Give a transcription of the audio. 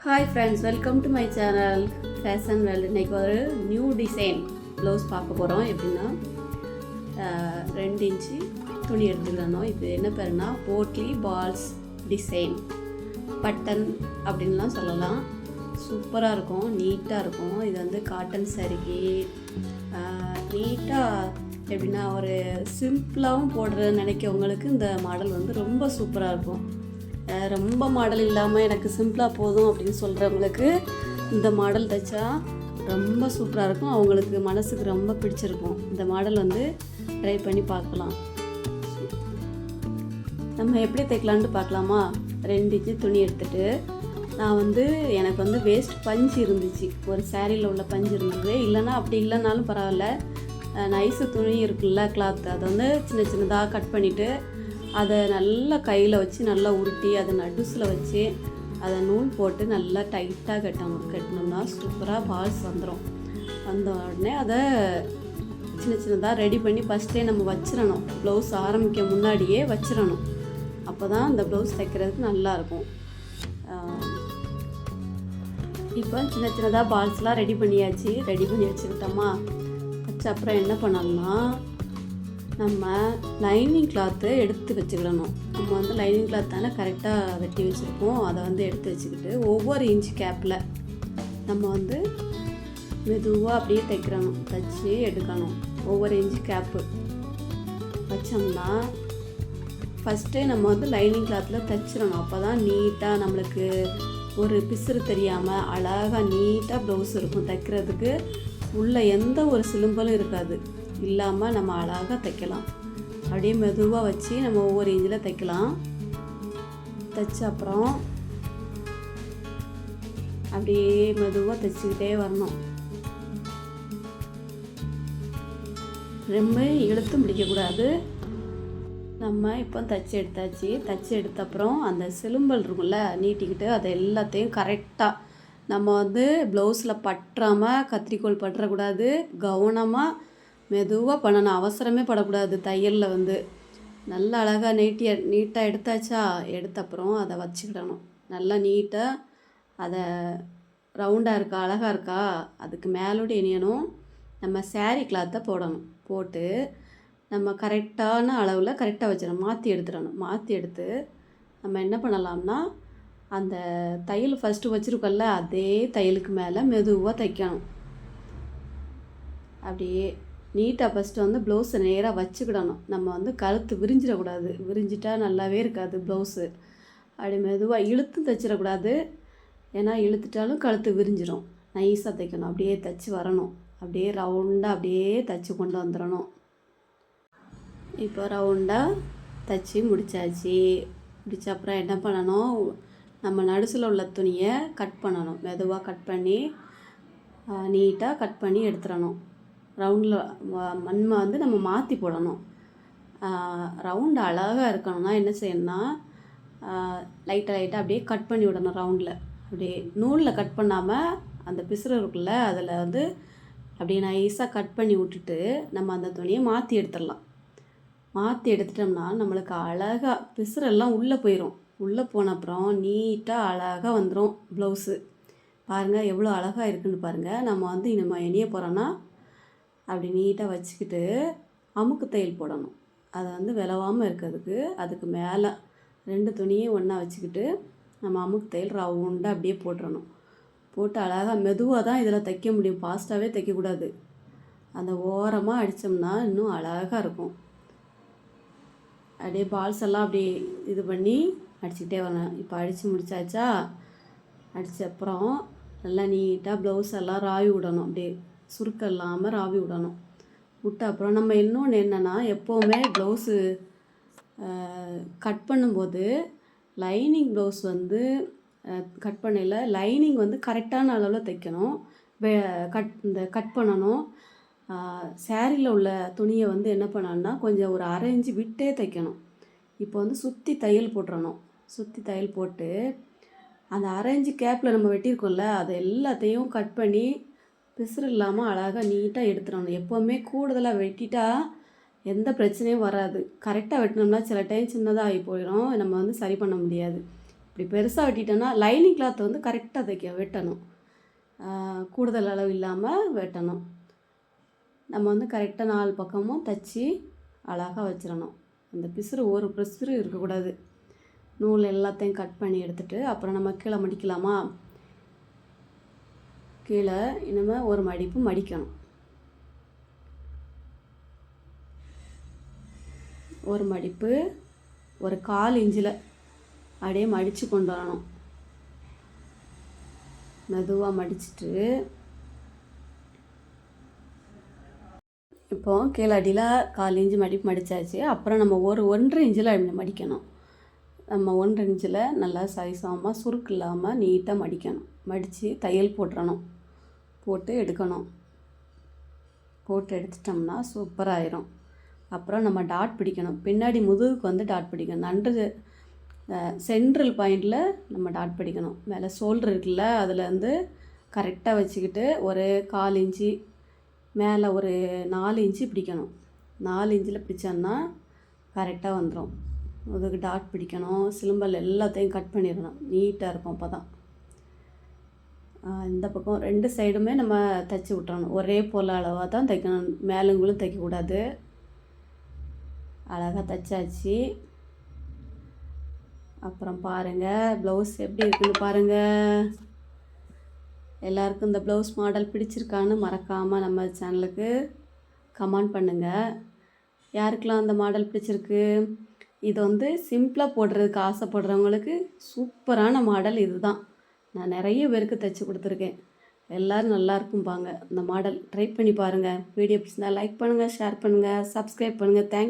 Hi friends, welcome to my channel fashion world. இன்றைக்கி ஒரு new design blouse பார்க்க போகிறோம். எப்படின்னா 2 இன்ச்சு துணி எடுத்துக்கணும். இது என்ன பேருனா போட்லி பால்ஸ் டிசைன் பட்டன் அப்படின்லாம் சொல்லலாம். சூப்பராக இருக்கும், நீட்டாக இருக்கும். இது வந்து காட்டன் சாரிக்கு நீட்டாக எப்படின்னா ஒரு சிம்பிளாகவும் போடுறதுன்னு நினைக்கிறவங்களுக்கு இந்த மாடல் வந்து ரொம்ப சூப்பராக இருக்கும். ரொம்ப மாடல் இல்லாமல் எனக்கு சிம்பிளாக போதும் அப்படின்னு சொல்கிறவங்களுக்கு இந்த மாடல் தைச்சா ரொம்ப சூப்பராக இருக்கும். அவங்களுக்கு மனசுக்கு ரொம்ப பிடிச்சிருக்கும். இந்த மாடல் வந்து ட்ரை பண்ணி பார்க்கலாம். நம்ம எப்படி தைக்கலான்ட்டு பார்க்கலாமா? 2 இன்ச்சு துணி எடுத்துகிட்டு நான் வந்து எனக்கு வந்து வேஸ்ட் பஞ்சு இருந்துச்சு, ஒரு சேரீயில் உள்ள பஞ்சு இருந்தது. இல்லைன்னா அப்படி இல்லைனாலும் பரவாயில்ல, நைஸு துணி இருக்குல்ல கிளாத், அதை வந்து சின்ன சின்னதாக கட் பண்ணிவிட்டு அதை நல்லா கையில் வச்சு நல்லா உருட்டி அதை நடுஸில் வச்சு அதை நூல் போட்டு நல்லா டைட்டாக கட்டினோம்னா சூப்பராக பால்ஸ் வந்துடும். வந்த உடனே அதை சின்ன சின்னதாக ரெடி பண்ணி ஃபஸ்ட்டே நம்ம வச்சிடணும். ப்ளவுஸ் ஆரம்பிக்க முன்னாடியே வச்சிடணும். அப்போ தான் அந்த ப்ளவுஸ் தைக்கிறதுக்கு நல்லாயிருக்கும். இப்போ சின்ன சின்னதாக பால்ஸ்லாம் ரெடி பண்ணி வச்சுக்கிட்டோமா? வச்ச அப்புறம் என்ன பண்ணணும்னா, நம்ம லைனிங் கிளாத்து எடுத்து வச்சுக்கிடணும். நம்ம வந்து லைனிங் கிளாத் தானே கரெக்டாக வெட்டி வச்சுருப்போம். அதை வந்து எடுத்து வச்சுக்கிட்டு ஒவ்வொரு இன்ச்சு கேப்பில் நம்ம வந்து மெதுவாக அப்படியே தைச்சு எடுக்கணும். ஒவ்வொரு இன்ச்சு கேப்பு வச்சோம்னா ஃபஸ்ட்டே நம்ம வந்து லைனிங் கிளாத்தில் தைச்சிடணும். அப்போ தான் நீட்டாக நம்மளுக்கு ஒரு பிசுறு தெரியாமல் அழகாக நீட்டாக ப்ளவுஸ் இருக்கும். தைக்கிறதுக்கு உள்ள எந்த ஒரு சிலும்பலும் இருக்காது, இல்லாமல் நம்ம அழகாக தைக்கலாம். அப்படியே மெதுவாக வச்சு நம்ம ஒவ்வொரு இன்ச்சில் தைக்கலாம். தைச்ச அப்புறம் அப்படியே மெதுவாக தைச்சிக்கிட்டே வரணும். ரொம்ப இழுத்து முடிக்கக்கூடாது. நம்ம இப்போ தைச்சி எடுத்த அப்புறம் அந்த சிலும்பல் இருக்கும்ல, நீட்டிக்கிட்டு அதை எல்லாத்தையும் கரெக்டாக நம்ம வந்து ப்ளவுஸில் பற்றாமல், கத்திரிக்கோள் பற்றக்கூடாது. கவனமாக மெதுவாக பண்ணணும், அவசரமே படக்கூடாது. தையலில் வந்து நல்லா அழகாக நீட்டாக எடுத்தாச்சா? எடுத்த அப்புறம் அதை வச்சுக்கிடணும். நல்லா நீட்டாக அதை ரவுண்டாக இருக்கா, அழகாக இருக்கா, அதுக்கு மேலோடு இணையணும். நம்ம சேரீ கிளாத்தை போட்டு நம்ம கரெக்டான அளவில் கரெக்டாக வச்சிடணும். மாற்றி எடுத்து நம்ம என்ன பண்ணலாம்னா, அந்த தையல் ஃபஸ்ட்டு வச்சுருக்கோம்ல, அதே தையலுக்கு மேலே மெதுவாக தைக்கணும். அப்படியே நீட்டாக ஃபஸ்ட்டு வந்து ப்ளவுஸை நேராக வச்சுக்கிடணும். நம்ம வந்து கழுத்து விரிஞ்சிடக்கூடாது, விரிஞ்சிட்டா நல்லாவே இருக்காது ப்ளவுஸு. அப்படி மெதுவாக இழுத்து தைச்சிடக்கூடாது, ஏன்னா இழுத்துட்டாலும் கழுத்து விரிஞ்சிடும். நைஸாக தைக்கணும். அப்படியே தைச்சி வரணும். அப்படியே ரவுண்டாக அப்படியே தைச்சி கொண்டு வந்துடணும். இப்போ ரவுண்டாக தைச்சி முடித்தாச்சு. முடித்த அப்புறம் என்ன பண்ணணும், நம்ம நடுசில் உள்ள துணியை கட் பண்ணணும். மெதுவாக கட் பண்ணி நீட்டாக கட் பண்ணி எடுத்துடணும். ரவுண்டில் மண்மை வந்து நம்ம மாற்றி போடணும். ரவுண்டு அழகாக இருக்கணும்னா என்ன செய்யணும்னா, லைட்டாக அப்படியே கட் பண்ணி விடணும். ரவுண்டில் அப்படியே நூலில் கட் பண்ணாமல் அந்த பிசுறு இருக்குல்ல, அதில் வந்து அப்படியே நைஸாக கட் பண்ணி விட்டுட்டு நம்ம அந்த துணியை மாற்றி எடுத்துடலாம். மாற்றி எடுத்துட்டோம்னா நம்மளுக்கு அழகாக பிசுறெல்லாம் உள்ளே போயிடும். உள்ளே போன அப்புறம் நீட்டாக அழகாக வந்துடும் ப்ளவுஸு. பாருங்கள் எவ்வளோ அழகாக இருக்குதுன்னு பாருங்கள். நம்ம வந்து நம்ம எண்ணிய போகிறோன்னா அப்படி நீட்டாக வச்சுக்கிட்டு அமுக்கு தையல் போடணும். அதை வந்து விளவாமல் இருக்கிறதுக்கு அதுக்கு மேலே 2 துணியும் ஒன்றா வச்சுக்கிட்டு நம்ம அமுக்கு தையல் ரவுண்டாக அப்படியே போட்டுறணும். போட்டு அழகாக மெதுவாக தான் இதில் தைக்க முடியும், ஃபாஸ்ட்டாகவே தைக்கக்கூடாது. அந்த ஓரமாக அடித்தோம்னா இன்னும் அழகாக இருக்கும். அப்படியே பால்ஸ் எல்லாம் அப்படியே இது பண்ணி அடிச்சுக்கிட்டே வரணும். இப்போ அடித்து முடிச்சாச்சா? அடித்த அப்புறம் நல்லா நீட்டாக ப்ளவுஸ் எல்லாம் ராவி விடணும். அப்படியே சுருக்கம் இல்லாமல் ராவி விடணும். விட்ட அப்புறம் நம்ம இன்னொன்று என்னென்னா, எப்போவுமே ப்ளவுஸு கட் பண்ணும்போது லைனிங் ப்ளவுஸ் வந்து கட் பண்ணல, லைனிங் வந்து கரெக்டான அளவில் தைக்கணும். கட் பண்ணணும். சேரீயில் உள்ள துணியை வந்து என்ன பண்ணணும்னா, கொஞ்சம் ஒரு 1/2 இன்ச்சு விட்டே தைக்கணும். இப்போ வந்து சுற்றி தையல் போட்டுறணும். சுற்றி தையல் போட்டு அந்த 1/2 இன்ச்சு கேப்பில் நம்ம வெட்டியிருக்கோம்ல, அதை எல்லாத்தையும் கட் பண்ணி பிசுறு இல்லாமல் அழகாக நீட்டாக எடுத்துடணும். எப்போவுமே கூடுதலாக வெட்டிட்டா எந்த பிரச்சனையும் வராது. கரெக்டாக வெட்டினோம்னா சில டைம் சின்னதாக ஆகி போயிடும், நம்ம வந்து சரி பண்ண முடியாது. இப்படி பெருசாக வெட்டிட்டோன்னா லைனிங் கிளாத்தை வந்து கரெக்டாக வெட்டணும். கூடுதல் அளவு இல்லாமல் வெட்டணும். நம்ம வந்து கரெக்டாக 4 பக்கமும் தைச்சி அழகாக வச்சிடணும். அந்த ஒரு பிசுறு இருக்கக்கூடாது. நூல் எல்லாத்தையும் கட் பண்ணி எடுத்துகிட்டு அப்புறம் நம்ம கீழே மடிக்கலாமா? கீழே இனிமேல் ஒரு மடிப்பு மடிக்கணும். ஒரு மடிப்பு ஒரு 1/4 இன்ச்சில் அப்படியே மடித்து கொண்டு வரணும். மெதுவாக மடிச்சுட்டு இப்போது கீழே அடியில் 1/4 இன்ச்சு மடிப்பு மடித்தாச்சு. அப்புறம் நம்ம 1.5 இன்ச்சில் மடிக்கணும். நம்ம 1.5 இன்ச்சில் நல்லா சரிசமமாக சுருக்கு இல்லாமல் நீட்டாக மடிக்கணும். மடித்து தையல் போட்டுறணும். போட்டு எடுக்கணும். போட்டு எடுத்துட்டோம்னா சூப்பராகிடும். அப்புறம் நம்ம டாட் பிடிக்கணும். பின்னாடி முதுகுக்கு வந்து டாட் பிடிக்கணும். நன்று சென்ட்ரல் பாயிண்டில் நம்ம டாட் பிடிக்கணும். மேலே ஷோல்டர் இருக்குல்ல, அதில் வந்து கரெக்டாக வச்சுக்கிட்டு ஒரு 1/4 இன்ச்சு மேலே ஒரு 4 இன்ச்சு பிடிக்கணும். 4 இன்ச்சில் பிடிச்சோன்னா கரெக்டாக வந்துடும். முதுகு டாட் பிடிக்கணும். சிலம்பல் எல்லாத்தையும் கட் பண்ணிடணும். நீட்டாக இருக்கும். அப்போ தான் இந்த பக்கம் 2 சைடுமே நம்ம தைச்சி விட்டுறணும். ஒரே போல் அளவாக தான் தைக்கணும். மேலுங்களும் தைக்கக்கூடாது. அழகாக தைச்சாச்சு. அப்புறம் பாருங்கள் ப்ளவுஸ் எப்படி இருக்குன்னு பாருங்கள். எல்லாருக்கும் இந்த ப்ளவுஸ் மாடல் பிடிச்சிருக்கான்னு மறக்காமல் நம்ம சேனலுக்கு கமெண்ட் பண்ணுங்கள். யாருக்கெல்லாம் அந்த மாடல் பிடிச்சிருக்கு? இது வந்து சிம்பிளாக போடுறதுக்கு ஆசைப்படுறவங்களுக்கு சூப்பரான மாடல் இது தான். நான் நிறைய பேருக்கு தைச்சி கொடுத்துருக்கேன். எல்லோரும் நல்லாயிருக்கும்பாங்க. இந்த மாடல் ட்ரை பண்ணி பாருங்கள். வீடியோ பிடிச்சிருந்தா லைக் பண்ணுங்கள், ஷேர் பண்ணுங்கள், சப்ஸ்கிரைப் பண்ணுங்கள். தேங்க்யூ.